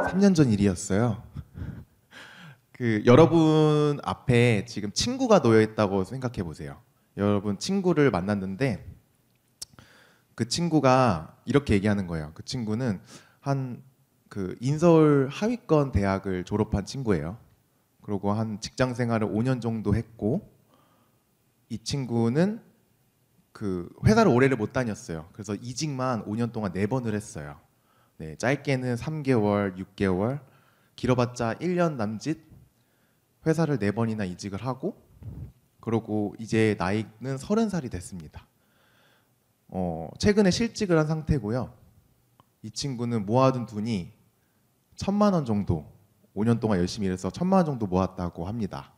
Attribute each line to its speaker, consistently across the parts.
Speaker 1: 3년 전 일이었어요. 여러분 앞에 지금 친구가 놓여 있다고 생각해 보세요. 여러분 친구를 만났는데 그 친구가 이렇게 얘기하는 거예요. 그 친구는 한 인서울 하위권 대학을 졸업한 친구예요. 그리고 한 직장 생활을 5년 정도 했고, 이 친구는 회사를 오래를 못 다녔어요. 그래서 이직만 5년 동안 4번을 했어요. 네, 짧게는 3개월, 6개월, 길어봤자 1년 남짓 회사를 4번이나 이직을 하고, 그러고 이제 나이는 30살이 됐습니다. 최근에 실직을 한 상태고요. 이 친구는 모아둔 돈이 1,000만 원 정도, 5년 동안 열심히 일해서 1,000만 원 정도 모았다고 합니다.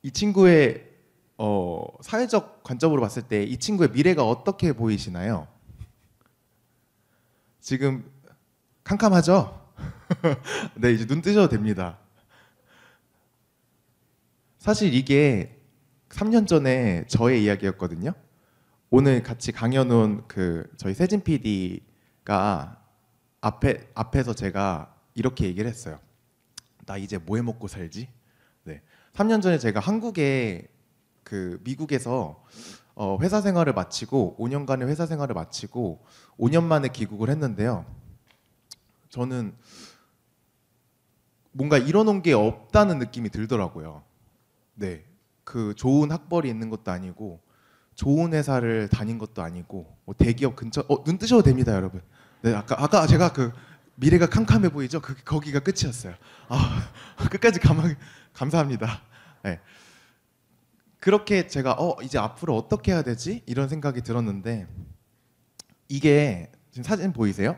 Speaker 1: 이 친구의 사회적 관점으로 봤을 때 이 친구의 미래가 어떻게 보이시나요? 지금 캄캄하죠? 네, 이제 눈 뜨셔도 됩니다. 사실 이게 3년 전에 저의 이야기였거든요. 오늘 같이 강연 온 저희 세진 PD가 앞에서 제가 이렇게 얘기를 했어요. 나 이제 뭐 해 먹고 살지? 네. 3년 전에 제가 한국에 미국에서 회사 생활을 마치고 5년간의 회사 생활을 마치고 5년 만에 귀국을 했는데요. 저는 뭔가 이뤄놓은 게 없다는 느낌이 들더라고요. 네, 좋은 학벌이 있는 것도 아니고 좋은 회사를 다닌 것도 아니고 뭐 대기업 근처 눈 뜨셔도 됩니다, 여러분. 네, 아까 제가 미래가 캄캄해 보이죠? 거기가 끝이었어요. 끝까지 감사합니다. 네. 그렇게 제가 이제 앞으로 어떻게 해야 되지? 이런 생각이 들었는데, 이게 지금 사진 보이세요?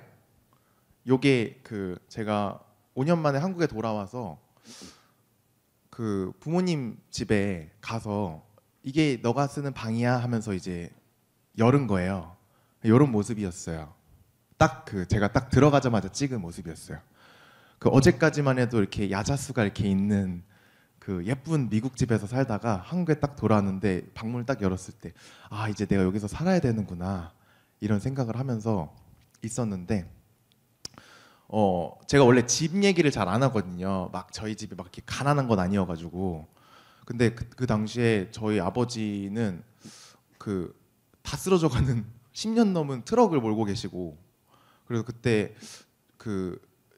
Speaker 1: 요게 제가 5년 만에 한국에 돌아와서 부모님 집에 가서 이게 너가 쓰는 방이야 하면서 이제 열은 거예요. 이런 모습이었어요. 제가 딱 들어가자마자 찍은 모습이었어요. 어제까지만 해도 이렇게 야자수가 이렇게 있는 예쁜 미국 집에서 살다가 한국에 딱 돌아왔는데 방문을 딱 열었을 때 이제 내가 여기서 살아야 되는구나 이런 생각을 하면서 있었는데, 제가 원래 집 얘기를 잘 안 하거든요. 막 저희 집이 막 이렇게 가난한 건 아니어가지고. 근데 그 당시에 저희 아버지는 다 쓰러져가는 10년 넘은 트럭을 몰고 계시고, 그래서 그때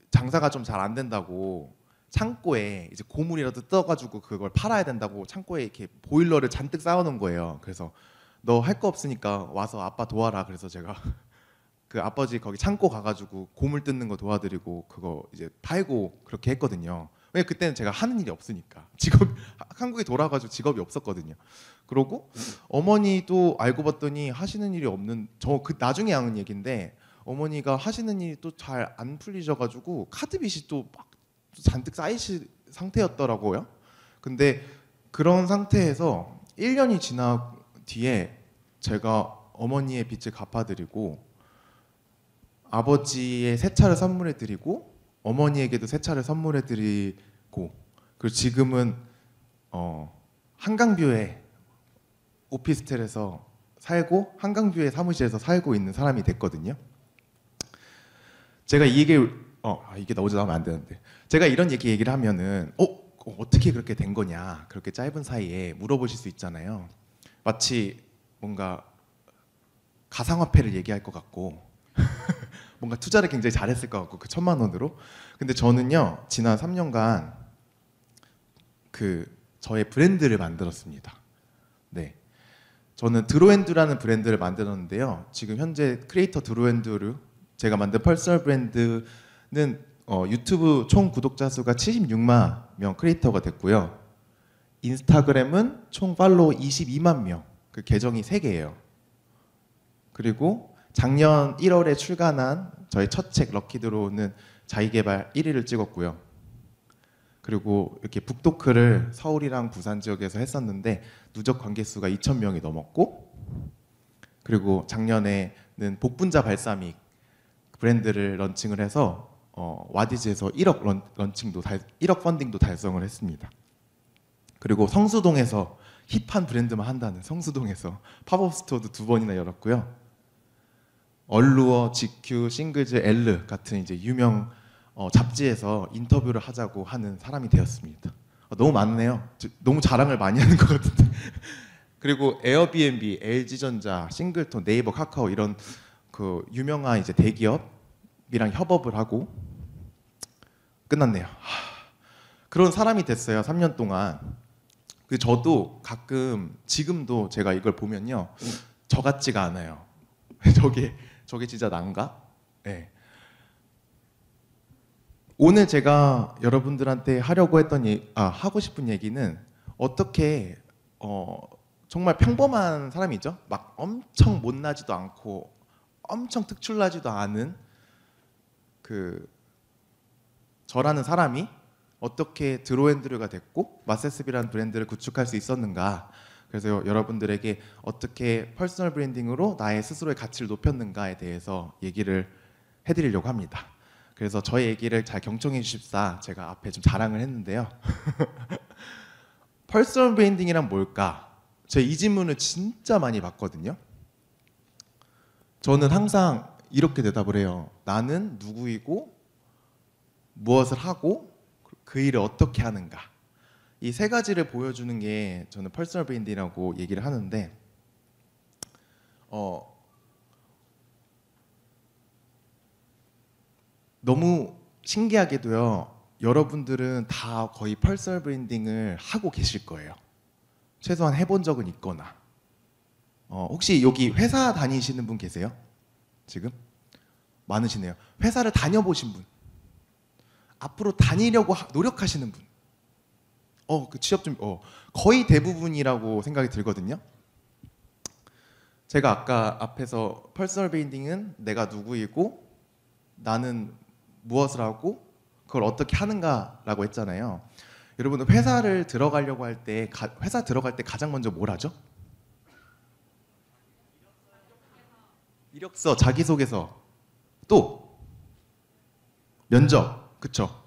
Speaker 1: 장사가 좀 잘 안 된다고 창고에 이제 고물이라도 떠가지고 그걸 팔아야 된다고 창고에 이렇게 보일러를 잔뜩 쌓아놓은 거예요. 그래서 너 할 거 없으니까 와서 아빠 도와라. 그래서 제가 아버지 거기 창고 가가지고 고물 뜯는 거 도와드리고 그거 이제 팔고 그렇게 했거든요. 왜 그때는 제가 하는 일이 없으니까 한국에 돌아가지고 직업이 없었거든요. 그러고 어머니도 알고 봤더니 하시는 일이 없는, 나중에 아는 얘기인데 어머니가 하시는 일이 또 잘 안 풀리셔가지고 카드빚이 또 막 잔뜩 쌓이신 상태였더라고요. 근데 그런 상태에서 1년이 지난 뒤에 제가 어머니의 빚을 갚아드리고 아버지의 새 차를 선물해드리고 어머니에게도 새 차를 선물해드리고, 그리고 지금은 한강뷰의 오피스텔에서 살고 한강뷰의 사무실에서 살고 있는 사람이 됐거든요. 제가 이 얘기를 이게 나오지 나오면 안 되는데, 제가 이런 얘기를 하면은 어떻게 그렇게 된 거냐, 그렇게 짧은 사이에 물어보실 수 있잖아요. 마치 뭔가 가상화폐를 얘기할 것 같고 뭔가 투자를 굉장히 잘했을 것 같고 1,000만 원으로. 근데 저는요 지난 3년간 저의 브랜드를 만들었습니다. 네, 저는 드로앤드라는 브랜드를 만들었는데요. 지금 현재 크리에이터 드로앤드로 제가 만든 퍼스널 브랜드는 유튜브 총 구독자 수가 76만 명 크리에이터가 됐고요. 인스타그램은 총 팔로워 22만 명, 계정이 3개예요. 그리고 작년 1월에 출간한 저의 첫 책 럭키드로우는 자기계발 1위를 찍었고요. 그리고 이렇게 북토크를 서울이랑 부산 지역에서 했었는데 누적 관계 수가 2,000명이 넘었고, 그리고 작년에는 복분자 발사믹 브랜드를 런칭을 해서 와디즈에서 1억 런칭도 1억 펀딩도 달성을 했습니다. 그리고 성수동에서 힙한 브랜드만 한다는 성수동에서 팝업 스토어도 2번이나 열었고요. 얼루어, GQ, 싱글즈, Elle 같은 이제 유명 잡지에서 인터뷰를 하자고 하는 사람이 되었습니다. 너무 많네요. 너무 자랑을 많이 하는 것 같은데. 그리고 에어비앤비, LG전자, 싱글톤, 네이버, 카카오 이런 그 유명한 이제 대기업이랑 협업을 하고 끝났네요. 그런 사람이 됐어요. 3년 동안. 그 저도 가끔 지금도 제가 이걸 보면요, 저 같지가 않아요. 저게 진짜 난가? 네. 오늘 제가 여러분들한테 하려고 했던 하고 싶은 얘기는 어떻게 정말 평범한 사람이죠. 막 엄청 못나지도 않고 엄청 특출나지도 않은 그 저라는 사람이 어떻게 드로앤드루가 됐고 마세스비라는 브랜드를 구축할 수 있었는가. 그래서 여러분들에게 어떻게 퍼스널 브랜딩으로 나의 스스로의 가치를 높였는가에 대해서 얘기를 해드리려고 합니다. 그래서 저의 얘기를 잘 경청해 주십사 제가 앞에 좀 자랑을 했는데요. 퍼스널 브랜딩이란 뭘까? 제가 이 질문을 진짜 많이 받거든요. 저는 항상 이렇게 대답을 해요. 나는 누구이고 무엇을 하고 그 일을 어떻게 하는가. 이 세 가지를 보여주는 게 저는 퍼스널 브랜딩이라고 얘기를 하는데 너무 신기하게도요. 여러분들은 다 거의 퍼스널 브랜딩을 하고 계실 거예요. 최소한 해본 적은 있거나. 혹시 여기 회사 다니시는 분 계세요? 지금? 많으시네요. 회사를 다녀보신 분. 앞으로 다니려고 노력하시는 분. 그 취업 좀 거의 대부분이라고 생각이 들거든요. 제가 아까 앞에서 퍼스널 브랜딩은 내가 누구이고 나는 무엇을 하고 그걸 어떻게 하는가라고 했잖아요. 여러분 회사를 들어가려고 할 때 회사 들어갈 때 가장 먼저 뭘 하죠? 이력서, 자기소개서, 또 면접, 그쵸?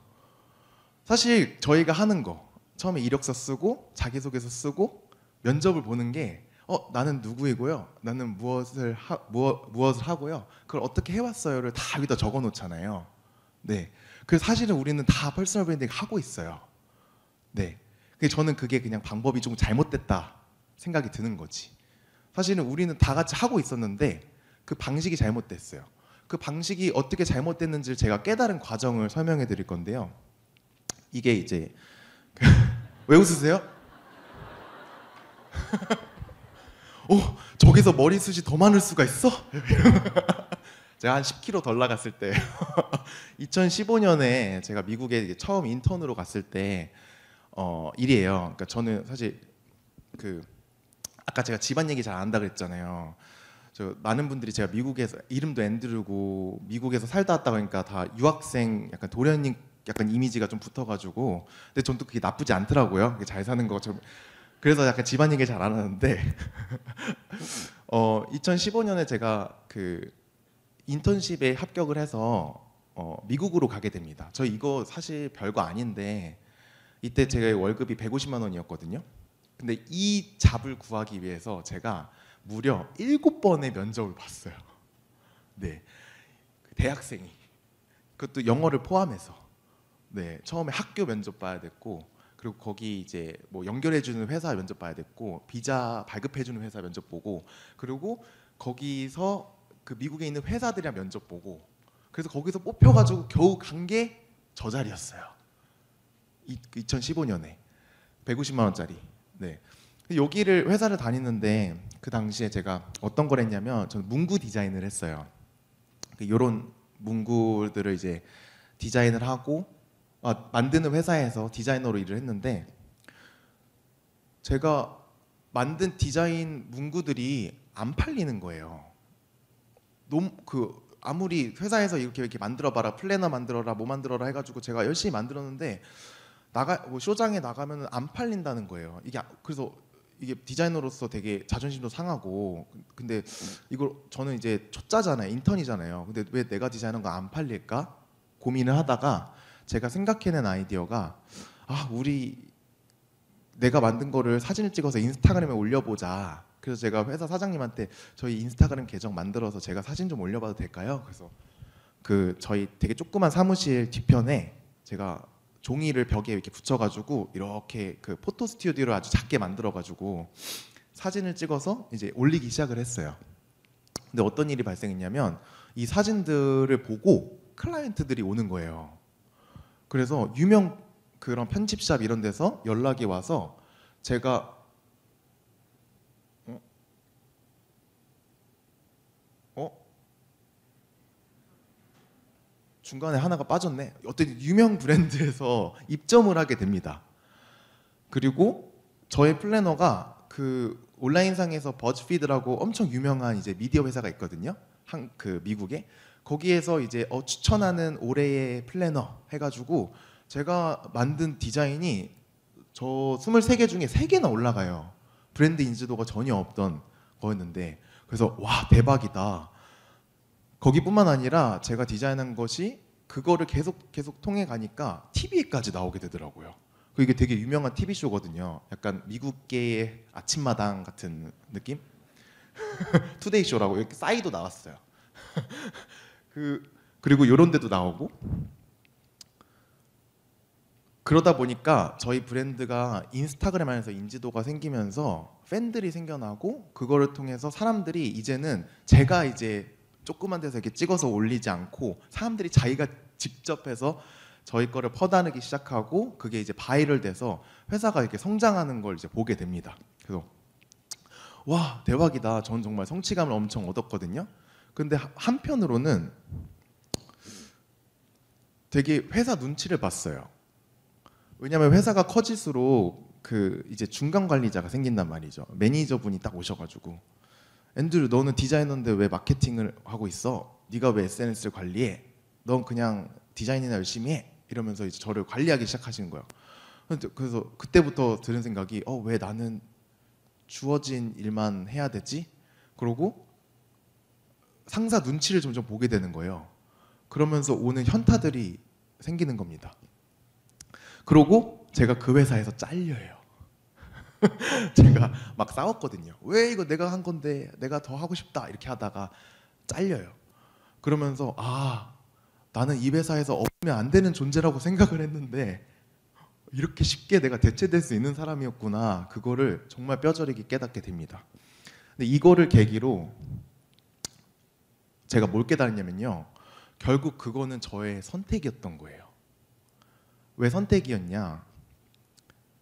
Speaker 1: 사실 저희가 하는 거 처음에 이력서 쓰고 자기소개서 쓰고 면접을 보는 게 나는 누구이고요, 나는 무엇을 하고요, 그걸 어떻게 해왔어요를 다 여기다 적어놓잖아요. 네, 그래서 사실은 우리는 다 퍼스널 브랜딩 하고 있어요. 네, 저는 그게 그냥 방법이 좀 잘못됐다 생각이 드는 거지. 사실은 우리는 다 같이 하고 있었는데 그 방식이 잘못됐어요. 그 방식이 어떻게 잘못됐는지를 제가 깨달은 과정을 설명해 드릴 건데요. 이게 이제 왜 웃으세요? 저기서 머리숱이 더 많을 수가 있어? 제가 한 10kg 덜 나갔을 때 2015년에 제가 미국에 처음 인턴으로 갔을 때 일이에요. 그러니까 저는 사실 아까 제가 집안 얘기 잘 안 한다 그랬잖아요. 많은 분들이 제가 미국에서 이름도 앤드류고 미국에서 살다 왔다 보니까 다 유학생 약간 도련님 약간 이미지가 좀 붙어가지고, 근데 전 또 그게 나쁘지 않더라고요. 잘 사는 것처럼. 그래서 약간 집안 얘기 잘 안 하는데 2015년에 제가 인턴십에 합격을 해서 미국으로 가게 됩니다. 저 이거 사실 별거 아닌데 이때 제가 월급이 150만 원이었거든요. 근데 이 잡을 구하기 위해서 제가 무려 7번의 면접을 봤어요. 네, 대학생이, 그것도 영어를 포함해서. 네, 처음에 학교 면접 봐야 됐고, 그리고 거기 이제 뭐 연결해주는 회사 면접 봐야 됐고, 비자 발급해주는 회사 면접 보고, 그리고 거기서 그 미국에 있는 회사들이랑 면접 보고, 그래서 거기서 뽑혀가지고 겨우 간 게 저 자리였어요. 2015년에 150만 원짜리. 네. 여기를 회사를 다니는데 그 당시에 제가 어떤 걸 했냐면 저는 문구 디자인을 했어요. 이런 문구들을 이제 디자인을 하고 만드는 회사에서 디자이너로 일을 했는데, 제가 만든 디자인 문구들이 안 팔리는 거예요. 너무 아무리 회사에서 이렇게 만들어봐라, 플래너 만들어라, 뭐 만들어라 해가지고 제가 열심히 만들었는데 뭐 쇼장에 나가면 안 팔린다는 거예요. 그래서 이게 디자이너로서 되게 자존심도 상하고, 근데 이걸 저는 이제 초짜잖아요, 인턴이잖아요. 근데 왜 내가 디자인한 거 안 팔릴까 고민을 하다가 제가 생각해낸 아이디어가 내가 만든 거를 사진을 찍어서 인스타그램에 올려보자. 그래서 제가 회사 사장님한테 저희 인스타그램 계정 만들어서 제가 사진 좀 올려봐도 될까요? 그래서 그 저희 되게 조그만 사무실 뒤편에 제가 종이를 벽에 이렇게 붙여가지고 이렇게 그 포토 스튜디오를 아주 작게 만들어가지고 사진을 찍어서 이제 올리기 시작을 했어요. 근데 어떤 일이 발생했냐면 이 사진들을 보고 클라이언트들이 오는 거예요. 그래서 유명 그런 편집샵 이런 데서 연락이 와서 제가 중간에 하나가 빠졌네. 어떤 유명 브랜드에서 입점을 하게 됩니다. 그리고 저의 플래너가 그 온라인상에서 버즈피드라고 엄청 유명한 이제 미디어 회사가 있거든요. 그 미국에 거기에서 이제 추천하는 올해의 플래너 해가지고 제가 만든 디자인이 저 23개 중에 3개나 올라가요. 브랜드 인지도가 전혀 없던 거였는데 그래서 와 대박이다. 거기뿐만 아니라 제가 디자인한 것이 그거를 계속 통해 가니까 TV에까지 나오게 되더라고요. 이게 되게 유명한 TV 쇼거든요. 약간 미국계의 아침마당 같은 느낌? 투데이 쇼라고 이렇게 싸이도 나왔어요. 그리고 이런 데도 나오고 그러다 보니까 저희 브랜드가 인스타그램 안에서 인지도가 생기면서 팬들이 생겨나고 그거를 통해서 사람들이 이제는 제가 이제 조그만 데서 이렇게 찍어서 올리지 않고 사람들이 자기가 직접 해서 저희 거를 퍼다르기 시작하고 그게 이제 바이럴 돼서 회사가 이렇게 성장하는 걸 이제 보게 됩니다. 그래서 와 대박이다. 전 정말 성취감을 엄청 얻었거든요. 근데 한편으로는 되게 회사 눈치를 봤어요. 왜냐하면 회사가 커질수록 그 이제 중간 관리자가 생긴단 말이죠. 매니저분이 딱 오셔가지고 앤드류 너는 디자이너인데 왜 마케팅을 하고 있어? 네가 왜 SNS를 관리해? 넌 그냥 디자인이나 열심히 해. 이러면서 이제 저를 관리하기 시작하시는 거예요. 그래서 그때부터 드는 생각이 왜 나는 주어진 일만 해야 되지? 그러고 상사 눈치를 점점 보게 되는 거예요. 그러면서 오는 현타들이 생기는 겁니다. 그러고 제가 그 회사에서 잘려요. 제가 막 싸웠거든요. 왜 이거 내가 한 건데 내가 더 하고 싶다 이렇게 하다가 잘려요. 그러면서 나는 이 회사에서 없으면 안 되는 존재라고 생각을 했는데 이렇게 쉽게 내가 대체될 수 있는 사람이었구나. 그거를 정말 뼈저리게 깨닫게 됩니다. 근데 이거를 계기로 제가 뭘 깨달았냐면요. 결국 그거는 저의 선택이었던 거예요. 왜 선택이었냐?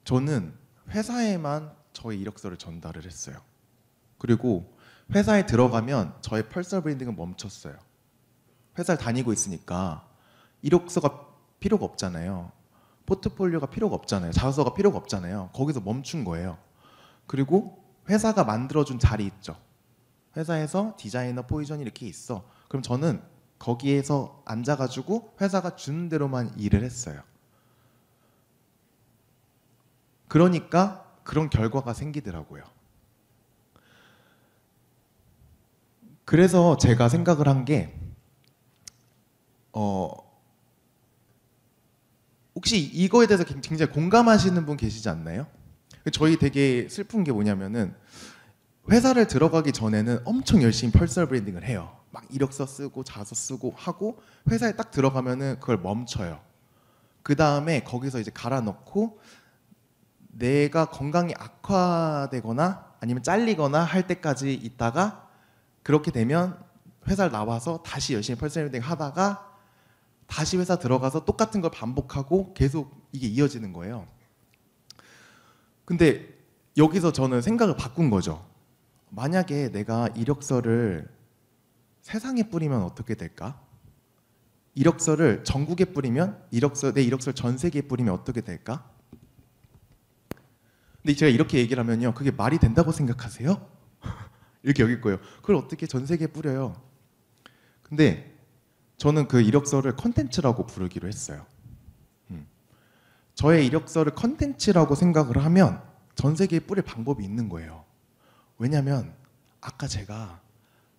Speaker 1: 저는 회사에만 저의 이력서를 전달을 했어요. 그리고 회사에 들어가면 저의 퍼스널 브랜딩은 멈췄어요. 회사를 다니고 있으니까 이력서가 필요가 없잖아요. 포트폴리오가 필요가 없잖아요. 자소서가 필요가 없잖아요. 거기서 멈춘 거예요. 그리고 회사가 만들어준 자리 있죠. 회사에서 디자이너 포지션이 이렇게 있어. 그럼 저는 거기에서 앉아가지고 회사가 주는 대로만 일을 했어요. 그러니까 그런 결과가 생기더라고요. 그래서 제가 생각을 한 게 혹시 이거에 대해서 굉장히 공감하시는 분 계시지 않나요? 저희 되게 슬픈 게 뭐냐면은 회사를 들어가기 전에는 엄청 열심히 퍼스널 브랜딩을 해요. 막 이력서 쓰고 자서 쓰고 하고 회사에 딱 들어가면은 그걸 멈춰요. 그 다음에 거기서 이제 갈아 넣고 내가 건강이 악화되거나 아니면 잘리거나 할 때까지 있다가 그렇게 되면 회사를 나와서 다시 열심히 퍼스널 브랜딩 하다가 다시 회사 들어가서 똑같은 걸 반복하고 계속 이게 이어지는 거예요. 근데 여기서 저는 생각을 바꾼 거죠. 만약에 내가 이력서를 세상에 뿌리면 어떻게 될까? 이력서를 전국에 뿌리면 내 이력서를 전 세계에 뿌리면 어떻게 될까? 근데 제가 이렇게 얘기를 하면요. 그게 말이 된다고 생각하세요? 이렇게 여길 거예요. 그걸 어떻게 전 세계에 뿌려요? 근데 저는 그 이력서를 컨텐츠라고 부르기로 했어요. 저의 이력서를 컨텐츠라고 생각을 하면 전 세계에 뿌릴 방법이 있는 거예요. 왜냐면 아까 제가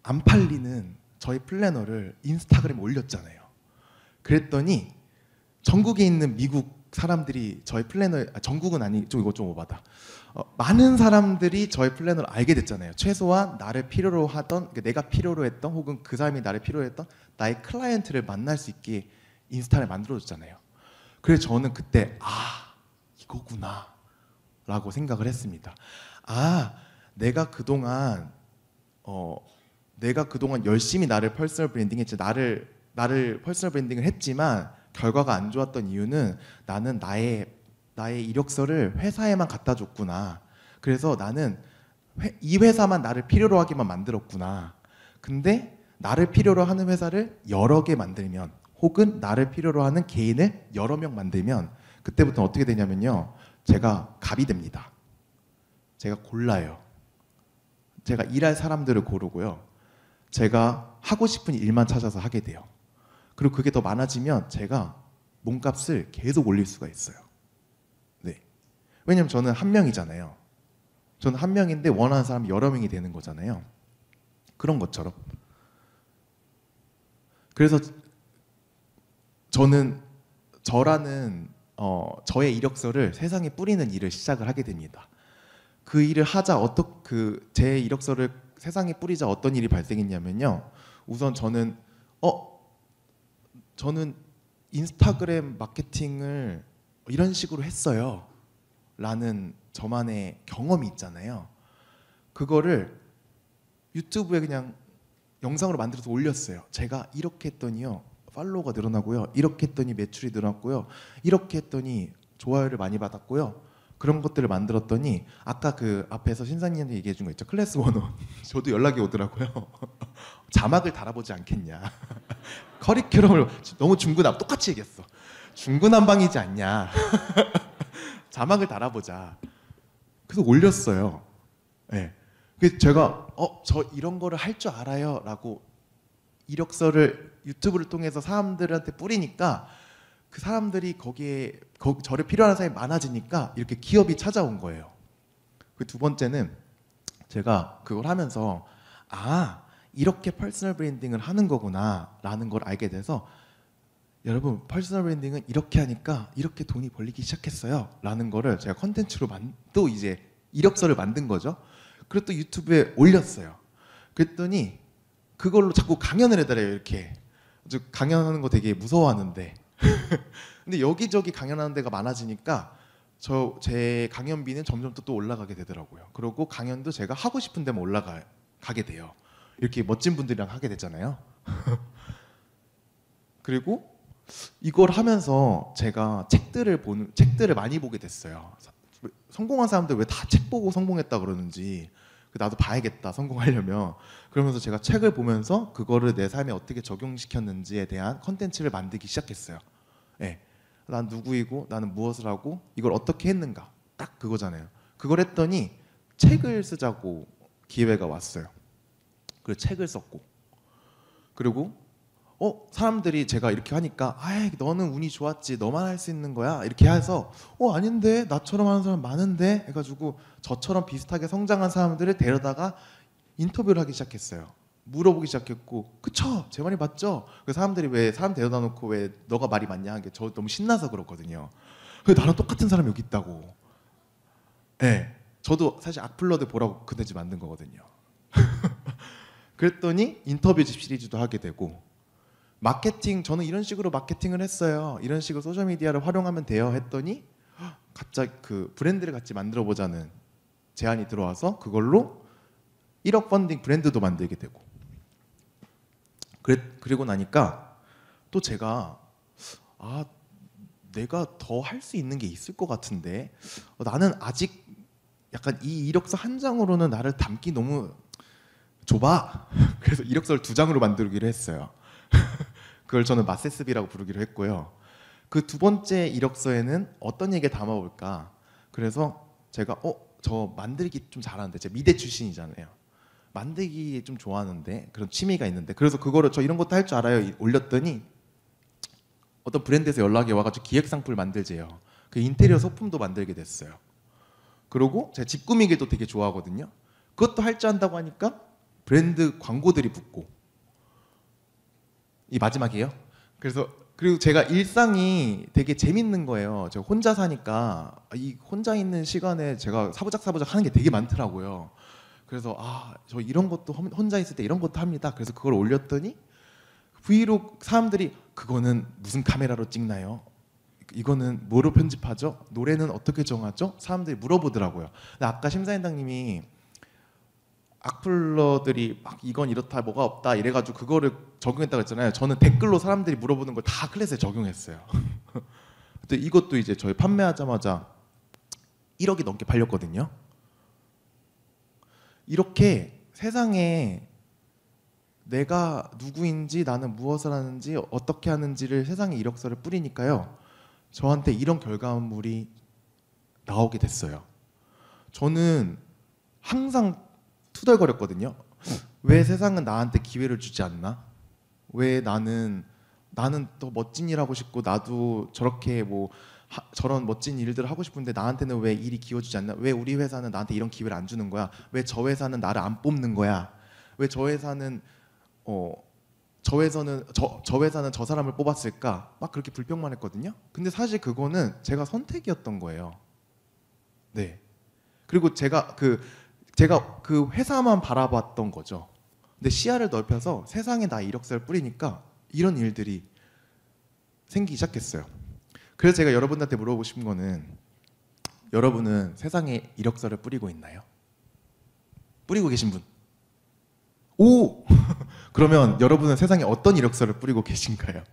Speaker 1: 안 팔리는 저희 플래너를 인스타그램에 올렸잖아요. 그랬더니 전국에 있는 미국 사람들이 저희 플래너 전국은 아니 좀 이거 좀 오바다. 많은 사람들이 저의 플랜을 알게 됐잖아요. 최소한 나를 필요로 하던, 그러니까 내가 필요로 했던, 혹은 그 사람이 나를 필요로 했던 나의 클라이언트를 만날 수 있게 인스타를 만들어줬잖아요. 그래서 저는 그때 이거구나 라고 생각을 했습니다. 내가 그동안 열심히 나를 퍼스널 브랜딩했지, 나를 퍼스널 브랜딩을 했지만 결과가 안 좋았던 이유는 나는 나의 이력서를 회사에만 갖다 줬구나. 그래서 나는 이 회사만 나를 필요로 하게만 만들었구나. 근데 나를 필요로 하는 회사를 여러 개 만들면, 혹은 나를 필요로 하는 개인을 여러 명 만들면, 그때부터 어떻게 되냐면요, 제가 갑이 됩니다. 제가 골라요. 제가 일할 사람들을 고르고요, 제가 하고 싶은 일만 찾아서 하게 돼요. 그리고 그게 더 많아지면 제가 몸값을 계속 올릴 수가 있어요. 네. 왜냐면 저는 한 명이잖아요. 저는 한 명인데 원하는 사람이 여러 명이 되는 거잖아요. 그런 것처럼. 그래서 저는 저의 이력서를 세상에 뿌리는 일을 시작을 하게 됩니다. 그 일을 하자, 제 이력서를 세상에 뿌리자 어떤 일이 발생했냐면요, 우선 저는 인스타그램 마케팅을 이런 식으로 했어요 라는 저만의 경험이 있잖아요. 그거를 유튜브에 그냥 영상으로 만들어서 올렸어요. 제가 이렇게 했더니요, 팔로워가 늘어나고요, 이렇게 했더니 매출이 늘어났고요, 이렇게 했더니 좋아요를 많이 받았고요, 그런 것들을 만들었더니, 아까 그 앞에서 신사님한테 얘기해 준 거 있죠, 클래스 101. 저도 연락이 오더라고요. 자막을 달아보지 않겠냐. 커리큘럼을 너무 똑같이 얘기했어. 중구난방이지 않냐. 자막을 달아보자. 그래서 올렸어요. 네. 그래서 제가 저 이런 거를 할 줄 알아요 라고 이력서를 유튜브를 통해서 사람들한테 뿌리니까, 그 사람들이 저를 필요한 사람이 많아지니까 이렇게 기업이 찾아온 거예요. 그 두 번째는 제가 그걸 하면서 이렇게 퍼스널 브랜딩을 하는 거구나 라는 걸 알게 돼서, 여러분, 퍼스널 브랜딩은 이렇게 하니까 이렇게 돈이 벌리기 시작했어요 라는 거를 제가 컨텐츠로 또 이제 이력서를 만든 거죠. 그리고 또 유튜브에 올렸어요. 그랬더니 그걸로 자꾸 강연을 해달래요. 이렇게 강연하는 거 되게 무서워하는데 근데 여기저기 강연하는 데가 많아지니까 제 강연비는 점점 또 올라가게 되더라고요. 그리고 강연도 제가 하고 싶은 데만 올라가게 돼요. 이렇게 멋진 분들이랑 하게 됐잖아요. 그리고 이걸 하면서 제가 책들을 많이 보게 됐어요. 성공한 사람들 왜 다 책 보고 성공했다 그러는지, 나도 봐야겠다 성공하려면. 그러면서 제가 책을 보면서 그거를 내 삶에 어떻게 적용시켰는지에 대한 컨텐츠를 만들기 시작했어요. 네. 난 누구이고 나는 무엇을 하고 이걸 어떻게 했는가, 딱 그거잖아요. 그걸 했더니 책을 쓰자고 기회가 왔어요. 그래서 책을 썼고, 그리고 사람들이 제가 이렇게 하니까 너는 운이 좋았지, 너만 할 수 있는 거야 이렇게 해서 아닌데 나처럼 하는 사람 많은데 해가지고 저처럼 비슷하게 성장한 사람들을 데려다가 인터뷰를 하기 시작했어요. 물어보기 시작했고, 그쵸? 제 말이 맞죠? 그 사람들이 왜 사람 데려다 놓고 왜 너가 말이 맞냐 하는 게 저 너무 신나서 그렇거든요. 나랑 똑같은 사람이 여기 있다고. 네, 저도 사실 악플러드 보라고 컨텐츠 만든 거거든요. 그랬더니 인터뷰 집 시리즈도 하게 되고, 저는 이런 식으로 마케팅을 했어요, 이런 식으로 소셜미디어를 활용하면 돼요 했더니 갑자기 그 브랜드를 같이 만들어 보자는 제안이 들어와서 그걸로 1억 펀딩 브랜드도 만들게 되고, 그리고 나니까 또 제가 내가 더 할 수 있는 게 있을 것 같은데, 나는 아직 약간 이 이력서 한 장으로는 나를 담기 너무 좁아. 그래서 이력서를 2장으로 만들기로 했어요. 그걸 저는 마세스비라고 부르기로 했고요. 그 두 번째 이력서에는 어떤 얘기를 담아볼까, 그래서 제가 저 만들기 좀 잘하는데, 제가 미대 출신이잖아요. 만들기 좀 좋아하는데, 그런 취미가 있는데, 그래서 그거를 저 이런 것도 할 줄 알아요 올렸더니 어떤 브랜드에서 연락이 와가지고 기획 상품을 만들재요. 그 인테리어 소품도 만들게 됐어요. 그리고 제가 집 꾸미기도 되게 좋아하거든요. 그것도 할 줄 안다고 하니까 브랜드 광고들이 붙고, 이 마지막이에요. 그래서 그리고 제가 일상이 되게 재밌는 거예요. 제가 혼자 사니까 이 혼자 있는 시간에 제가 사부작 하는 게 되게 많더라고요. 그래서 저 이런 것도 혼자 있을 때 이런 것도 합니다. 그래서 그걸 올렸더니 브이로그 사람들이 그거는 무슨 카메라로 찍나요? 이거는 뭐로 편집하죠? 노래는 어떻게 정하죠? 사람들이 물어보더라고요. 근데 아까 심사위원장님이 악플러들이 막 이건 이렇다 뭐가 없다 이래가지고 그거를 적용했다고 했잖아요. 저는 댓글로 사람들이 물어보는 걸 다 클래스에 적용했어요. 근데 이것도 이제 저희 판매하자마자 1억이 넘게 팔렸거든요. 이렇게 세상에 내가 누구인지 나는 무엇을 하는지 어떻게 하는지를 세상에 이력서를 뿌리니까요. 저한테 이런 결과물이 나오게 됐어요. 저는 항상 투덜거렸거든요. 왜 세상은 나한테 기회를 주지 않나? 왜 나는 더 멋진 일 하고 싶고 나도 저렇게 뭐 저런 멋진 일들을 하고 싶은데 나한테는 왜 일이 기워주지 않나? 왜 우리 회사는 나한테 이런 기회를 안 주는 거야? 왜 저 회사는 나를 안 뽑는 거야? 왜 저 회사는 저 회사는 저 사람을 뽑았을까? 막 그렇게 불평만 했거든요. 근데 사실 그거는 제가 선택이었던 거예요. 네. 그리고 제가 그 회사만 바라봤던 거죠. 근데 시야를 넓혀서 세상에 나 이력서를 뿌리니까 이런 일들이 생기기 시작했어요. 그래서 제가 여러분들한테 물어보고 싶은 거는 여러분은 세상에 이력서를 뿌리고 있나요? 뿌리고 계신 분? 오! 그러면 여러분은 세상에 어떤 이력서를 뿌리고 계신가요?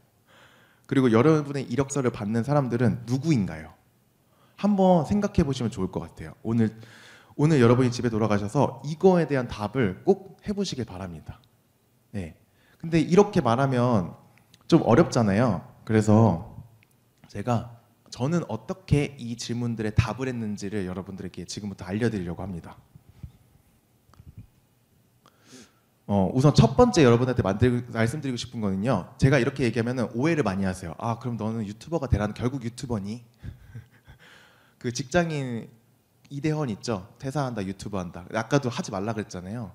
Speaker 1: 그리고 여러분의 이력서를 받는 사람들은 누구인가요? 한번 생각해 보시면 좋을 것 같아요. 오늘 여러분이 집에 돌아가셔서 이거에 대한 답을 꼭 해보시길 바랍니다. 네. 근데 이렇게 말하면 좀 어렵잖아요. 그래서 저는 어떻게 이 질문들에 답을 했는지를 여러분들에게 지금부터 알려드리려고 합니다. 우선 첫 번째 여러분한테 말씀드리고 싶은 거는요. 제가 이렇게 얘기하면 오해를 많이 하세요. 그럼 너는 유튜버가 되라는 결국 유튜버니? 그 직장인 이대헌 있죠? 퇴사한다 유튜버 한다. 아까도 하지 말라 그랬잖아요.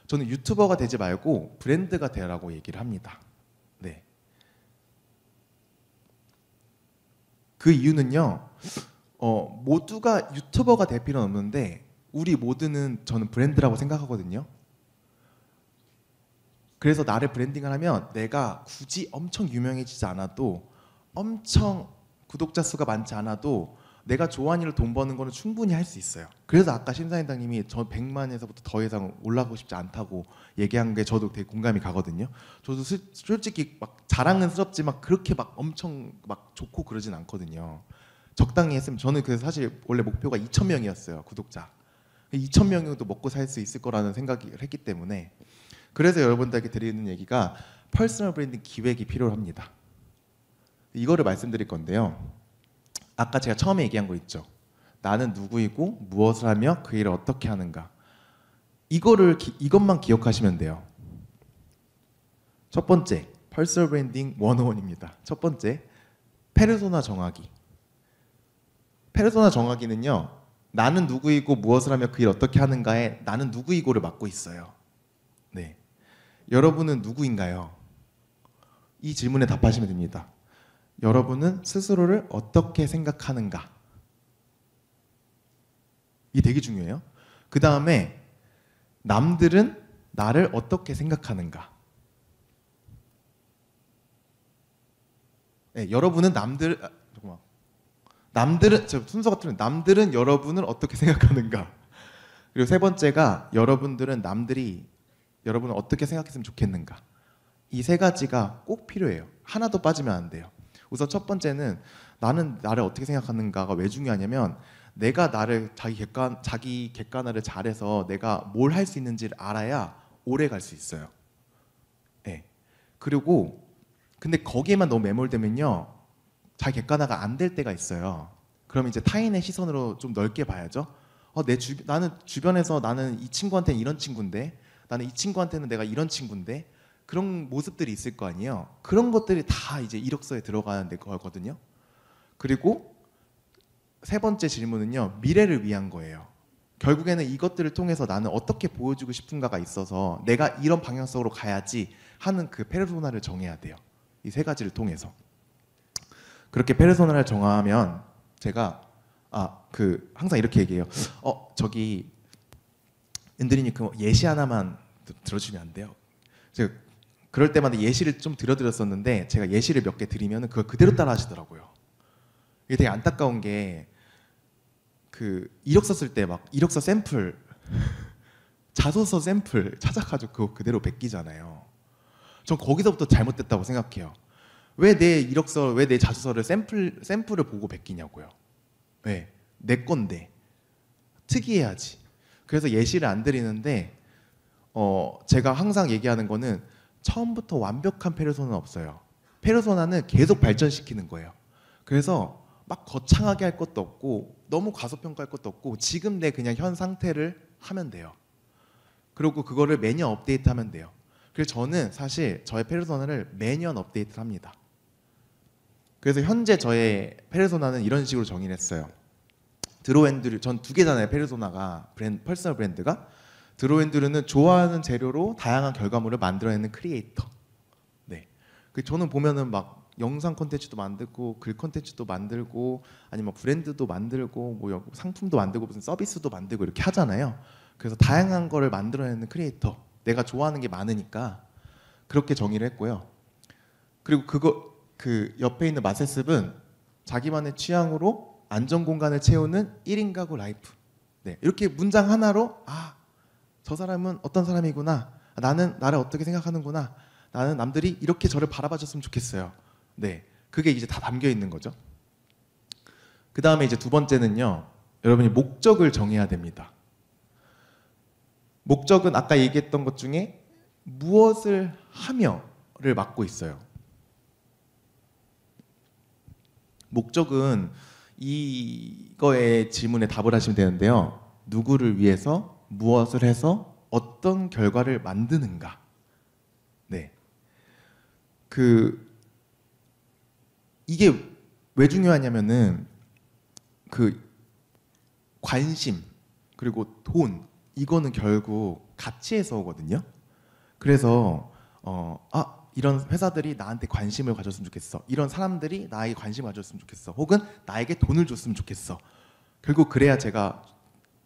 Speaker 1: 저는 유튜버가 되지 말고 브랜드가 되라고 얘기를 합니다. 네. 그 이유는요. 모두가 유튜버가 될 필요는 없는데 우리 모두는 저는 브랜드라고 생각하거든요. 그래서 나를 브랜딩을 하면 내가 굳이 엄청 유명해지지 않아도 엄청 구독자 수가 많지 않아도 내가 좋아하는 일로 돈 버는 거는 충분히 할 수 있어요. 그래서 아까 심사위원장님이 저 100만에서부터 더 이상 올라가고 싶지 않다고 얘기한 게 저도 되게 공감이 가거든요. 저도 솔직히 막 자랑스럽지만 그렇게 막 엄청 막 좋고 그러진 않거든요. 적당히 했으면 저는 그래서 사실 원래 목표가 2,000명이었어요. 구독자. 2,000명도 먹고 살 수 있을 거라는 생각을 했기 때문에 그래서 여러분들에게 드리는 얘기가 퍼스널 브랜딩 기획이 필요합니다. 이거를 말씀드릴 건데요. 아까 제가 처음에 얘기한 거 있죠. 나는 누구이고 무엇을 하며 그 일을 어떻게 하는가. 이것만 기억하시면 돼요. 첫 번째, 퍼스널 브랜딩 101입니다. 첫 번째, 페르소나 정하기. 페르소나 정하기는요. 나는 누구이고 무엇을 하며 그 일을 어떻게 하는가에 나는 누구이고를 맡고 있어요. 네. 여러분은 누구인가요? 이 질문에 답하시면 됩니다. 여러분은 스스로를 어떻게 생각하는가? 이게 되게 중요해요. 그 다음에 남들은 나를 어떻게 생각하는가? 네, 여러분은 남들은 순서가 틀린 남들은 여러분을 어떻게 생각하는가? 그리고 세 번째가 여러분들은 남들이 여러분을 어떻게 생각했으면 좋겠는가? 이 세 가지가 꼭 필요해요. 하나도 빠지면 안 돼요. 우선 첫 번째는 나는 나를 어떻게 생각하는가가 왜 중요하냐면 내가 나를 자기 객관화를 잘해서 내가 뭘 할 수 있는지를 알아야 오래 갈 수 있어요. 네. 그리고 근데 거기에만 너무 매몰되면요 자기 객관화가 안 될 때가 있어요. 그럼 이제 타인의 시선으로 좀 넓게 봐야죠. 나는 주변에서 나는 이 친구한테는 이런 친구인데 나는 이 친구한테는 내가 이런 친구인데 그런 모습들이 있을 거 아니에요. 그런 것들이 다 이제 이력서에 들어가는 거거든요. 그리고 세 번째 질문은요. 미래를 위한 거예요. 결국에는 이것들을 통해서 나는 어떻게 보여주고 싶은가가 있어서 내가 이런 방향성으로 가야지 하는 그 페르소나를 정해야 돼요. 이 세 가지를 통해서. 그렇게 페르소나를 정하면 제가 항상 이렇게 얘기해요. 저기 은드리님 그 예시 하나만 들어주면 안 돼요? 제가 그럴 때마다 예시를 좀 들어드렸었는데 제가 예시를 몇 개 드리면 그걸 그대로 따라 하시더라고요. 이게 되게 안타까운 게 그 이력서 쓸 때 막 이력서 샘플 자소서 샘플 찾아가지고 그거 그대로 베끼잖아요. 전 거기서부터 잘못됐다고 생각해요. 왜 내 이력서, 왜 내 자소서를 샘플을 보고 베끼냐고요. 왜? 내 건데 특이해야지. 그래서 예시를 안 드리는데 제가 항상 얘기하는 거는 처음부터 완벽한 페르소나는 없어요. 페르소나는 계속 발전시키는 거예요. 그래서 막 거창하게 할 것도 없고 너무 과소평가할 것도 없고 지금 내 그냥 현 상태를 하면 돼요. 그리고 그거를 매년 업데이트하면 돼요. 그래서 저는 사실 저의 페르소나를 매년 업데이트를 합니다. 그래서 현재 저의 페르소나는 이런 식으로 정의를 했어요. 드로앤드류, 전 두 개잖아요. 페르소나가 퍼스널 브랜드가. 드로앤드류는 좋아하는 재료로 다양한 결과물을 만들어내는 크리에이터. 네. 저는 보면은 막 영상 콘텐츠도 만들고 글 콘텐츠도 만들고 아니면 브랜드도 만들고 뭐 상품도 만들고 무슨 서비스도 만들고 이렇게 하잖아요. 그래서 다양한 거를 만들어내는 크리에이터. 내가 좋아하는 게 많으니까 그렇게 정의를 했고요. 그리고 그 옆에 있는 마세습은 자기만의 취향으로 안전 공간을 채우는 1인 가구 라이프. 네. 이렇게 문장 하나로 저 사람은 어떤 사람이구나. 나는 나를 어떻게 생각하는구나. 나는 남들이 이렇게 저를 바라봐 줬으면 좋겠어요. 네, 그게 이제 다 담겨 있는 거죠. 그 다음에 이제 두 번째는요, 여러분이 목적을 정해야 됩니다. 목적은 아까 얘기했던 것 중에 무엇을 하며를 맡고 있어요. 목적은 이거의 질문에 답을 하시면 되는데요. 누구를 위해서 무엇을 해서 어떤 결과를 만드는가. 네. 이게 왜 중요하냐면은 그 관심 그리고 돈 이거는 결국 가치에서 오거든요. 그래서 이런 회사들이 나한테 관심을 가졌으면 좋겠어. 이런 사람들이 나에게 관심을 가졌으면 좋겠어. 혹은 나에게 돈을 줬으면 좋겠어. 결국 그래야 제가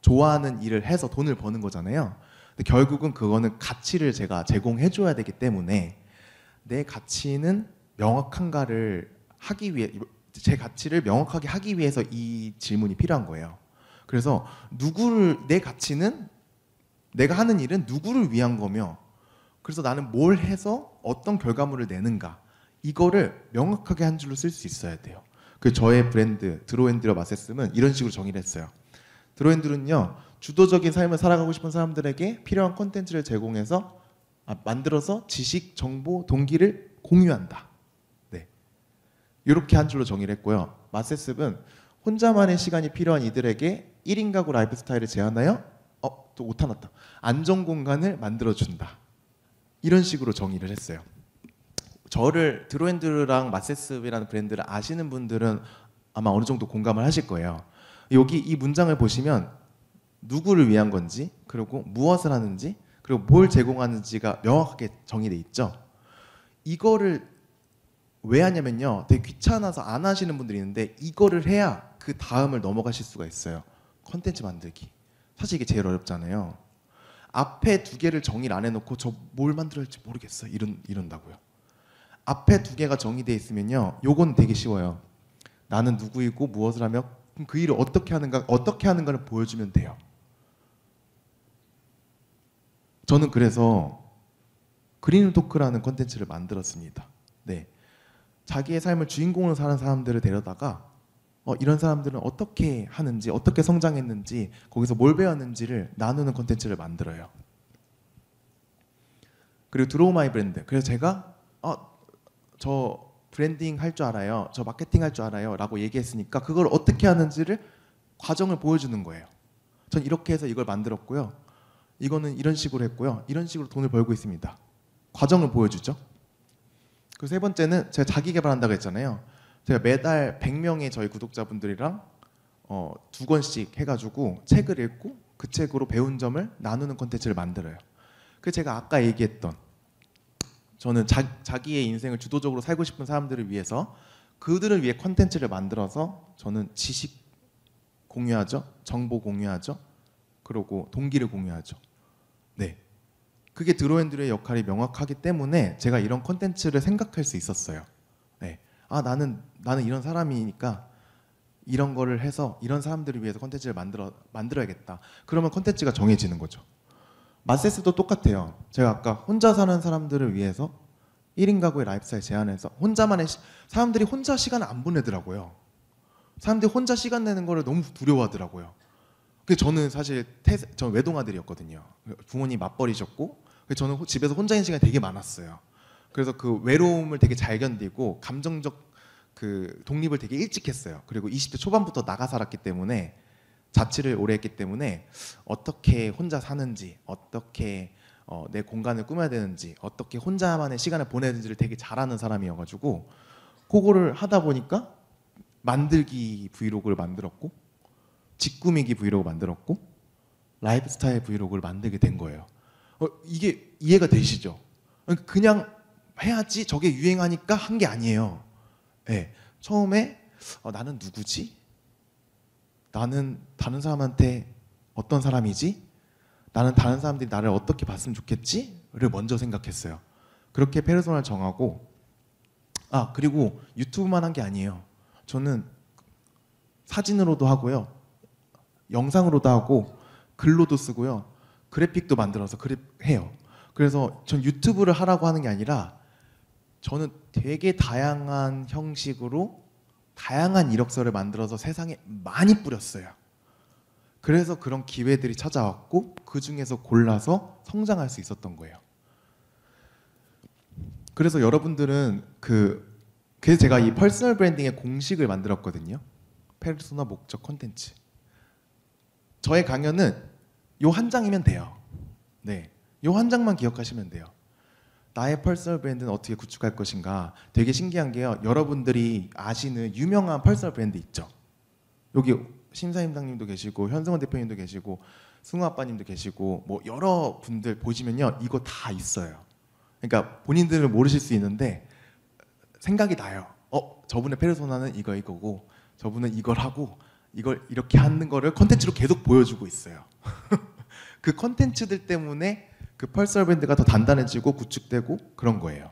Speaker 1: 좋아하는 일을 해서 돈을 버는 거잖아요. 근데 결국은 그거는 가치를 제가 제공해 줘야 되기 때문에 내 가치는 명확한가를 하기 위해 제 가치를 명확하게 하기 위해서 이 질문이 필요한 거예요. 그래서 내 가치는 내가 하는 일은 누구를 위한 거며 그래서 나는 뭘 해서 어떤 결과물을 내는가 이거를 명확하게 한 줄로 쓸 수 있어야 돼요. 저의 브랜드 드로앤드류 마세스는 이런 식으로 정의를 했어요. 드로앤드류는요 주도적인 삶을 살아가고 싶은 사람들에게 필요한 콘텐츠를 제공해서 만들어서 지식, 정보, 동기를 공유한다. 이렇게 한 줄로 정의를 했고요. 마세습은 혼자만의 시간이 필요한 이들에게 1인 가구 라이프 스타일을 제안하여 또 오타 났다. 안전 공간을 만들어준다. 이런 식으로 정의를 했어요. 저를 드로앤드류랑 마세습이라는 브랜드를 아시는 분들은 아마 어느 정도 공감을 하실 거예요. 여기 이 문장을 보시면 누구를 위한 건지 그리고 무엇을 하는지 그리고 뭘 제공하는지가 명확하게 정의돼 있죠. 이거를 왜 하냐면요. 되게 귀찮아서 안 하시는 분들이 있는데 이거를 해야 그 다음을 넘어가실 수가 있어요. 컨텐츠 만들기. 사실 이게 제일 어렵잖아요. 앞에 두 개를 정의를 안 해놓고 저 뭘 만들어야 할지 모르겠어. 이런다고요. 앞에 두 개가 정의되어 있으면요. 요건 되게 쉬워요. 나는 누구이고 무엇을 하며 그럼 그 일을 어떻게 하는가를 보여주면 돼요. 저는 그래서 그린 토크라는 컨텐츠를 만들었습니다. 네. 자기의 삶을 주인공으로 사는 사람들을 데려다가 이런 사람들은 어떻게 하는지 어떻게 성장했는지 거기서 뭘 배웠는지를 나누는 콘텐츠를 만들어요. 그리고 드로우 마이 브랜드. 그래서 제가 저 브랜딩 할 줄 알아요. 저 마케팅 할 줄 알아요. 라고 얘기했으니까 그걸 어떻게 하는지를 과정을 보여주는 거예요. 전 이렇게 해서 이걸 만들었고요. 이거는 이런 식으로 했고요. 이런 식으로 돈을 벌고 있습니다. 과정을 보여주죠. 그리고 세 번째는 제가 자기 개발한다고 했잖아요. 제가 매달 100명의 저희 구독자분들이랑 2권씩 해가지고 책을 읽고 그 책으로 배운 점을 나누는 콘텐츠를 만들어요. 그 제가 아까 얘기했던 저는 자기의 인생을 주도적으로 살고 싶은 사람들을 위해서 그들을 위해 콘텐츠를 만들어서 저는 지식 공유하죠, 정보 공유하죠, 그리고 동기를 공유하죠. 네, 그게 드로앤드루의 역할이 명확하기 때문에 제가 이런 콘텐츠를 생각할 수 있었어요. 네, 아 나는 이런 사람이니까 이런 거를 해서 이런 사람들을 위해서 콘텐츠를 만들어야겠다. 그러면 콘텐츠가 정해지는 거죠. 마세스도 똑같아요. 제가 아까 혼자 사는 사람들을 위해서 1인 가구의 라이프스타일 제안해서 사람들이 혼자 시간을 안 보내더라고요. 사람들이 혼자 시간 내는 거를 너무 두려워하더라고요. 그래서 저는 사실 저는 외동아들이었거든요. 부모님 맞벌이셨고, 그래서 저는 집에서 혼자 있는 시간이 되게 많았어요. 그래서 그 외로움을 되게 잘 견디고 감정적 그 독립을 되게 일찍 했어요. 그리고 20대 초반부터 나가 살았기 때문에, 자취를 오래 했기 때문에 어떻게 혼자 사는지, 어떻게 내 공간을 꾸며야 되는지, 어떻게 혼자만의 시간을 보내야 되는지를 되게 잘하는 사람이어가지고, 그거를 하다 보니까 만들기 브이로그를 만들었고, 집 꾸미기 브이로그 만들었고, 라이프스타일 브이로그를 만들게 된 거예요. 이게 이해가 되시죠? 그냥 해야지 저게 유행하니까 한 게 아니에요. 네, 처음에 나는 누구지? 나는 다른 사람한테 어떤 사람이지? 나는 다른 사람들이 나를 어떻게 봤으면 좋겠지?를 먼저 생각했어요. 그렇게 페르소나를 정하고, 그리고 유튜브만 한 게 아니에요. 저는 사진으로도 하고요, 영상으로도 하고, 글로도 쓰고요, 그래픽도 만들어서 해요. 그래서 전 유튜브를 하라고 하는 게 아니라 저는 되게 다양한 형식으로 다양한 이력서를 만들어서 세상에 많이 뿌렸어요. 그래서 그런 기회들이 찾아왔고, 그 중에서 골라서 성장할 수 있었던 거예요. 그래서 여러분들은 그래서 제가 이 퍼스널 브랜딩의 공식을 만들었거든요. 페르소나, 목적, 콘텐츠. 저의 강연은 요 한 장이면 돼요. 네, 요 한 장만 기억하시면 돼요. 나의 퍼스널 브랜드는 어떻게 구축할 것인가. 되게 신기한 게요, 여러분들이 아시는 유명한 퍼스널 브랜드 있죠. 여기 심사임당님도 계시고, 현승원 대표님도 계시고, 승우 아빠님도 계시고, 뭐 여러 분들 보시면요, 이거 다 있어요. 그러니까 본인들은 모르실 수 있는데 생각이 나요. 저분의 페르소나는 이거고, 저분은 이걸 하고, 이걸 이렇게 하는 거를 콘텐츠로 계속 보여주고 있어요. 그 콘텐츠들 때문에 그 퍼스널 브랜드가 더 단단해지고 구축되고 그런 거예요.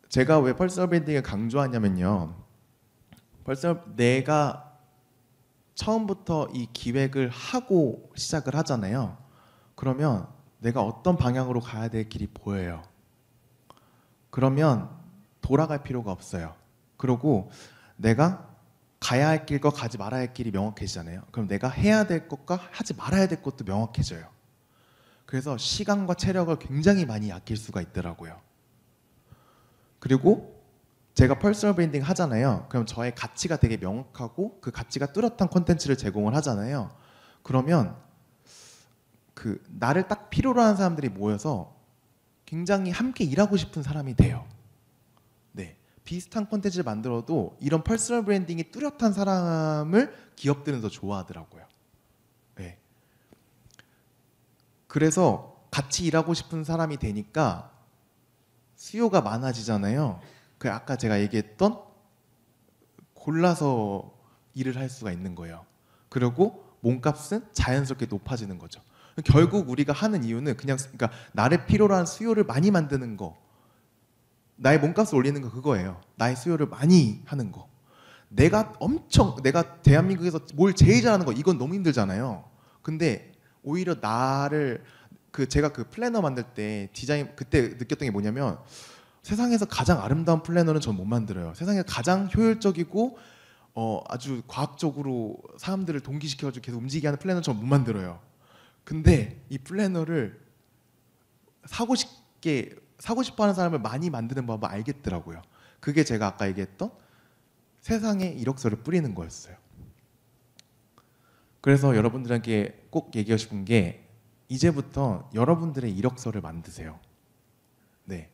Speaker 1: 제가 왜 퍼스널 브랜딩을 강조하냐면요, 내가 처음부터 이 기획을 하고 시작을 하잖아요. 그러면 내가 어떤 방향으로 가야 될 길이 보여요. 그러면 돌아갈 필요가 없어요. 그리고 내가 가야 할 길과 가지 말아야 할 길이 명확해지잖아요. 그럼 내가 해야 될 것과 하지 말아야 될 것도 명확해져요. 그래서 시간과 체력을 굉장히 많이 아낄 수가 있더라고요. 그리고 제가 퍼스널 브랜딩 하잖아요. 그럼 저의 가치가 되게 명확하고 그 가치가 뚜렷한 콘텐츠를 제공을 하잖아요. 그러면 나를 딱 필요로 하는 사람들이 모여서 굉장히 함께 일하고 싶은 사람이 돼요. 네, 비슷한 콘텐츠를 만들어도 이런 퍼스널 브랜딩이 뚜렷한 사람을 기업들은 더 좋아하더라고요. 네. 그래서 같이 일하고 싶은 사람이 되니까 수요가 많아지잖아요. 아까 제가 얘기했던 골라서 일을 할 수가 있는 거예요. 그리고 몸값은 자연스럽게 높아지는 거죠. 결국 우리가 하는 이유는 그러니까 나를 필요로 하는 수요를 많이 만드는 거, 나의 몸값을 올리는 거, 그거예요. 나의 수요를 많이 하는 거. 내가 대한민국에서 뭘 제일 잘하는 거, 이건 너무 힘들잖아요. 근데 오히려 제가 그 플래너 만들 때 그때 느꼈던 게 뭐냐면, 세상에서 가장 아름다운 플래너는 전 못 만들어요. 세상에서 가장 효율적이고 아주 과학적으로 사람들을 동기시켜가지고 계속 움직이게 하는 플래너는 전 못 만들어요. 근데 이 플래너를 사고 싶어하는 사람을 많이 만드는 법을 알겠더라고요. 그게 제가 아까 얘기했던 세상에 이력서를 뿌리는 거였어요. 그래서 여러분들에게 꼭 얘기하고 싶은 게, 이제부터 여러분들의 이력서를 만드세요. 네,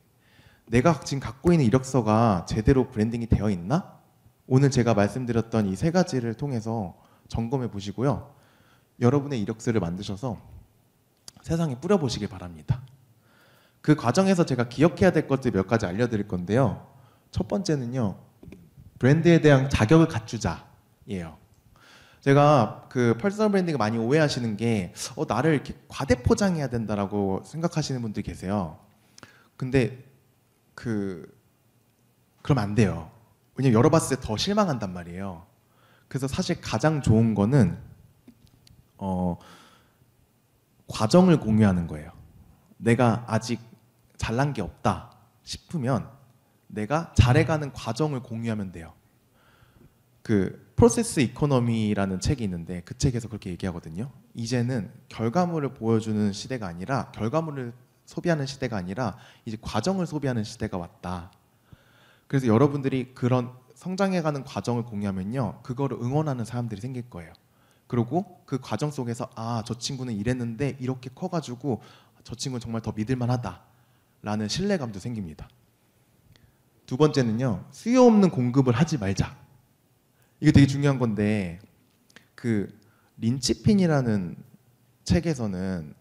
Speaker 1: 내가 지금 갖고 있는 이력서가 제대로 브랜딩이 되어 있나? 오늘 제가 말씀드렸던 이 3가지를 통해서 점검해 보시고요, 여러분의 이력서를 만드셔서 세상에 뿌려보시길 바랍니다. 그 과정에서 제가 기억해야 될 것들 몇 가지 알려드릴 건데요. 첫 번째는요, 브랜드에 대한 자격을 갖추자예요. 제가 그 퍼스널 브랜딩을 많이 오해하시는 게 나를 이렇게 과대 포장해야 된다라고 생각하시는 분들이 계세요. 근데 그러면 안 돼요. 왜냐면 열어봤을 때 더 실망한단 말이에요. 그래서 사실 가장 좋은 거는 과정을 공유하는 거예요. 내가 아직 잘난 게 없다 싶으면 내가 잘해가는 과정을 공유하면 돼요. 그 프로세스 이코노미라는 책이 있는데 그 책에서 그렇게 얘기하거든요. 이제는 결과물을 보여주는 시대가 아니라 결과물을 소비하는 시대가 아니라 이제 과정을 소비하는 시대가 왔다. 그래서 여러분들이 그런 성장해가는 과정을 공유하면요, 그거를 응원하는 사람들이 생길 거예요. 그리고 그 과정 속에서 저 친구는 이랬는데 이렇게 커가지고 저 친구는 정말 더 믿을만하다라는 신뢰감도 생깁니다. 두 번째는요, 수요 없는 공급을 하지 말자. 이게 되게 중요한 건데, 그 린치핀이라는 책에서는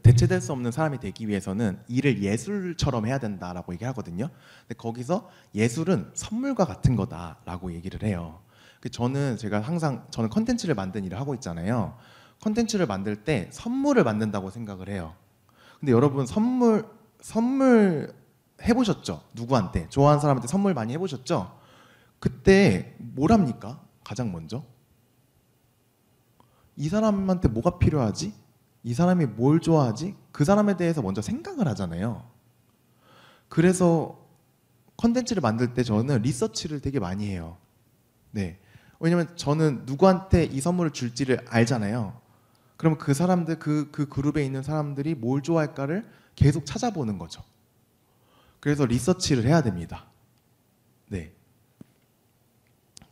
Speaker 1: 대체될 수 없는 사람이 되기 위해서는 일을 예술처럼 해야 된다라고 얘기하거든요. 근데 거기서 예술은 선물과 같은 거다라고 얘기를 해요. 제가 항상 컨텐츠를 만든 일을 하고 있잖아요. 컨텐츠를 만들 때 선물을 만든다고 생각을 해요. 근데 여러분 선물 해보셨죠? 누구한테? 좋아하는 사람한테 선물 많이 해보셨죠? 그때 뭘 합니까? 가장 먼저 이 사람한테 뭐가 필요하지? 이 사람이 뭘 좋아하지? 그 사람에 대해서 먼저 생각을 하잖아요. 그래서 컨텐츠를 만들 때 저는 리서치를 되게 많이 해요. 네. 왜냐면 저는 누구한테 이 선물을 줄지를 알잖아요. 그러면 그 사람들, 그 그룹에 있는 사람들이 뭘 좋아할까를 계속 찾아보는 거죠. 그래서 리서치를 해야 됩니다. 네.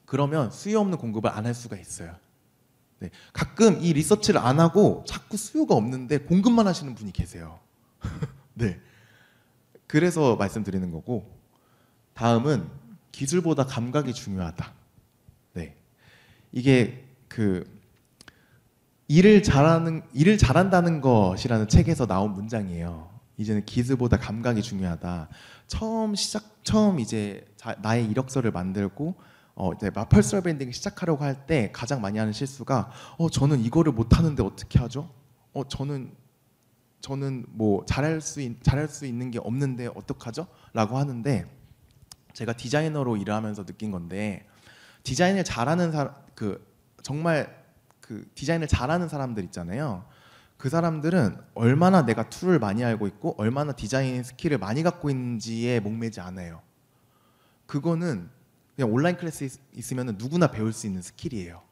Speaker 1: 그러면 수요 없는 공급을 안 할 수가 있어요. 네. 가끔 이 리서치를 안 하고 자꾸 수요가 없는데 공급만 하시는 분이 계세요. 네. 그래서 말씀드리는 거고, 다음은 기술보다 감각이 중요하다. 네. 이게 일을 잘한다는 것이라는 책에서 나온 문장이에요. 이제는 기술보다 감각이 중요하다. 처음 이제 나의 이력서를 만들고 이제 퍼스널 브랜딩을 시작하려고 할 때 가장 많이 하는 실수가 저는 이거를 못 하는데 어떻게 하죠? 저는 뭐 잘할 수 있는 게 없는데 어떡하죠? 라고 하는데, 제가 디자이너로 일을 하면서 느낀 건데, 디자인을 잘하는 정말 디자인을 잘하는 사람들 있잖아요. 그 사람들은 얼마나 내가 툴을 많이 알고 있고 얼마나 디자인 스킬을 많이 갖고 있는지에 목매지 않아요. 그거는 그냥 온라인 클래스 있으면 누구나 배울 수 있는 스킬이에요.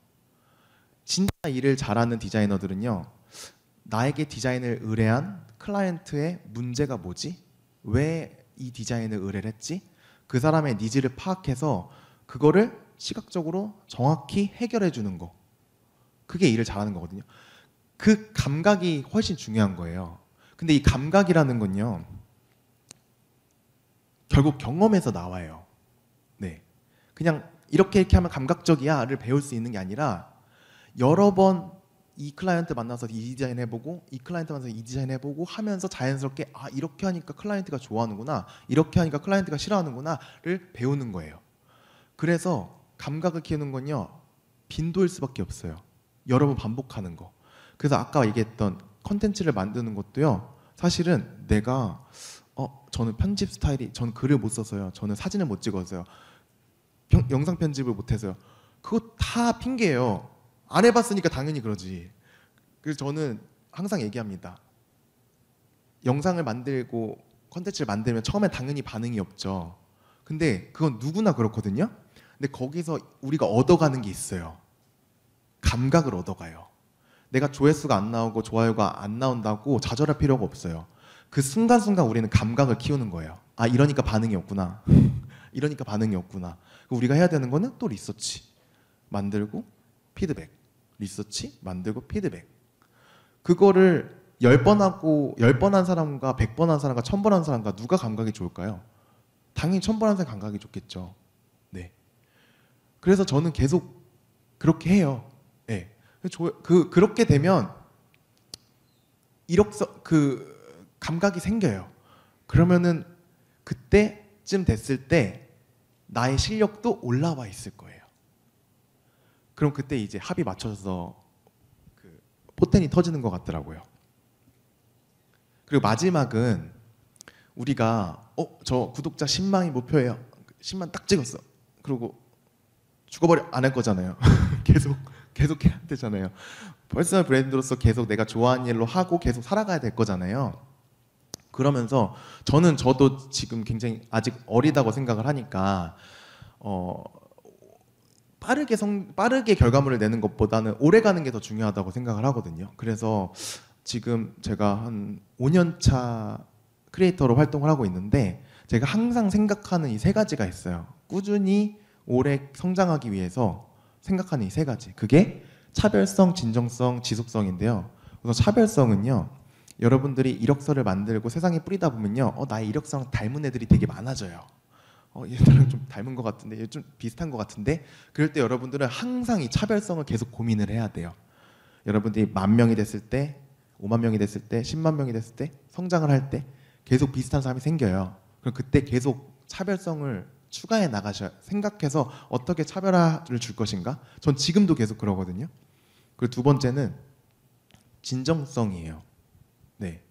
Speaker 1: 진짜 일을 잘하는 디자이너들은요, 나에게 디자인을 의뢰한 클라이언트의 문제가 뭐지? 왜 이 디자인을 의뢰를 했지? 그 사람의 니즈를 파악해서 그거를 시각적으로 정확히 해결해 주는 거, 그게 일을 잘하는 거거든요. 그 감각이 훨씬 중요한 거예요. 근데 이 감각이라는 건요, 결국 경험에서 나와요. 네. 그냥 이렇게 하면 감각적이야를 배울 수 있는 게 아니라, 여러 번 이 클라이언트 만나서 이 디자인 해보고 이 클라이언트 만나서 이 디자인 해보고 하면서 자연스럽게 이렇게 하니까 클라이언트가 좋아하는구나, 이렇게 하니까 클라이언트가 싫어하는구나를 배우는 거예요. 그래서 감각을 키우는 건요, 빈도일 수밖에 없어요. 여러 번 반복하는 거. 그래서 아까 얘기했던 컨텐츠를 만드는 것도요, 사실은 내가 저는 편집 스타일이, 저는 글을 못 써서요, 저는 사진을 못 찍어서요, 영상 편집을 못 해서요, 그거 다 핑계예요. 안 해봤으니까 당연히 그러지. 그래서 저는 항상 얘기합니다. 영상을 만들고 컨텐츠를 만들면 처음엔 당연히 반응이 없죠. 근데 그건 누구나 그렇거든요. 근데 거기서 우리가 얻어가는 게 있어요. 감각을 얻어가요. 내가 조회수가 안 나오고 좋아요가 안 나온다고 좌절할 필요가 없어요. 그 순간순간 우리는 감각을 키우는 거예요. 이러니까 반응이 없구나. 이러니까 반응이 없구나. 우리가 해야 되는 거는 또 리서치 만들고 피드백, 리서치 만들고 피드백. 그거를 10번 하고 10번 한 사람과 100번 한 사람과 1000번 한 사람과 누가 감각이 좋을까요? 당연히 1000번 한 사람 감각이 좋겠죠. 네. 그래서 저는 계속 그렇게 해요. 네. 그렇게 되면 감각이 생겨요. 그러면은 그때쯤 됐을 때 나의 실력도 올라와 있을 거예요. 그럼 그때 이제 합이 맞춰져서 그 포텐이 터지는 것 같더라고요. 그리고 마지막은 우리가 저 구독자 10만이 목표예요. 10만 딱 찍었어. 그리고 죽어버려 안 할 거잖아요. 계속 해야 되잖아요. 퍼스널 브랜드로서 계속 내가 좋아하는 일로 하고 계속 살아가야 될 거잖아요. 그러면서 저도 지금 굉장히 아직 어리다고 생각을 하니까 빠르게 결과물을 내는 것보다는 오래 가는 게 더 중요하다고 생각을 하거든요. 그래서 지금 제가 한 5년 차 크리에이터로 활동을 하고 있는데 제가 항상 생각하는 이 세 가지가 있어요. 꾸준히 오래 성장하기 위해서 생각하는 이 세 가지. 그게 차별성, 진정성, 지속성인데요. 우선 차별성은요. 여러분들이 이력서를 만들고 세상에 뿌리다 보면요. 나의 이력서랑 닮은 애들이 되게 많아져요. 얘들랑 좀 닮은 것 같은데, 얘 좀 비슷한 것 같은데. 그럴 때 여러분들은 항상 이 차별성을 계속 고민을 해야 돼요. 여러분들이 10,000명이 됐을 때, 50,000명이 됐을 때, 10만 명이 됐을 때, 성장을 할 때 계속 비슷한 사람이 생겨요. 그럼 그때 계속 차별성을 추가해 나가셔야 생각해서 어떻게 차별화를 줄 것인가? 전 지금도 계속 그러거든요. 그리고 두 번째는 진정성이에요. 네.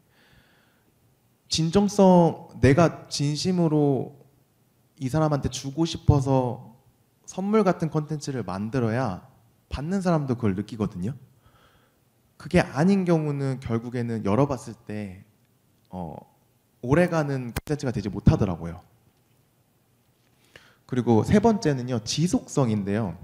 Speaker 1: 진정성, 내가 진심으로 이 사람한테 주고 싶어서 선물 같은 컨텐츠를 만들어야 받는 사람도 그걸 느끼거든요. 그게 아닌 경우는 결국에는 열어봤을 때 오래가는 컨텐츠가 되지 못하더라고요. 그리고 세 번째는요, 지속성인데요.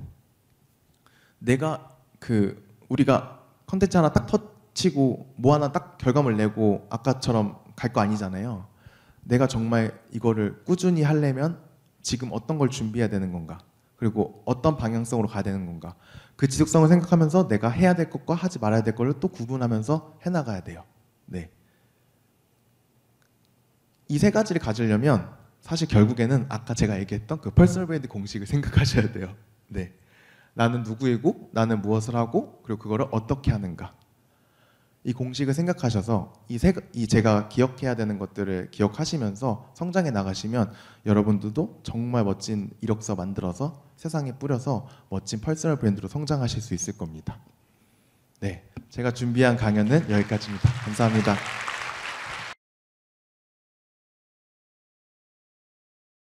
Speaker 1: 우리가 컨텐츠 하나 딱 터치고 뭐 하나 딱 결과물 내고 아까처럼 갈 거 아니잖아요. 내가 정말 이거를 꾸준히 하려면 지금 어떤 걸 준비해야 되는 건가? 그리고 어떤 방향성으로 가야 되는 건가? 그 지속성을 생각하면서 내가 해야 될 것과 하지 말아야 될 것을 또 구분하면서 해나가야 돼요. 네. 이 세 가지를 가지려면 사실 결국에는 아까 제가 얘기했던 그 퍼스널 브랜드 공식을 생각하셔야 돼요. 네. 나는 누구이고 나는 무엇을 하고 그리고 그거를 어떻게 하는가. 이 공식을 생각하셔서 제가 기억해야 되는 것들을 기억하시면서 성장해 나가시면 여러분들도 정말 멋진 이력서 만들어서 세상에 뿌려서 멋진 퍼스널 브랜드로 성장하실 수 있을 겁니다. 네, 제가 준비한 강연은 여기까지입니다. 감사합니다.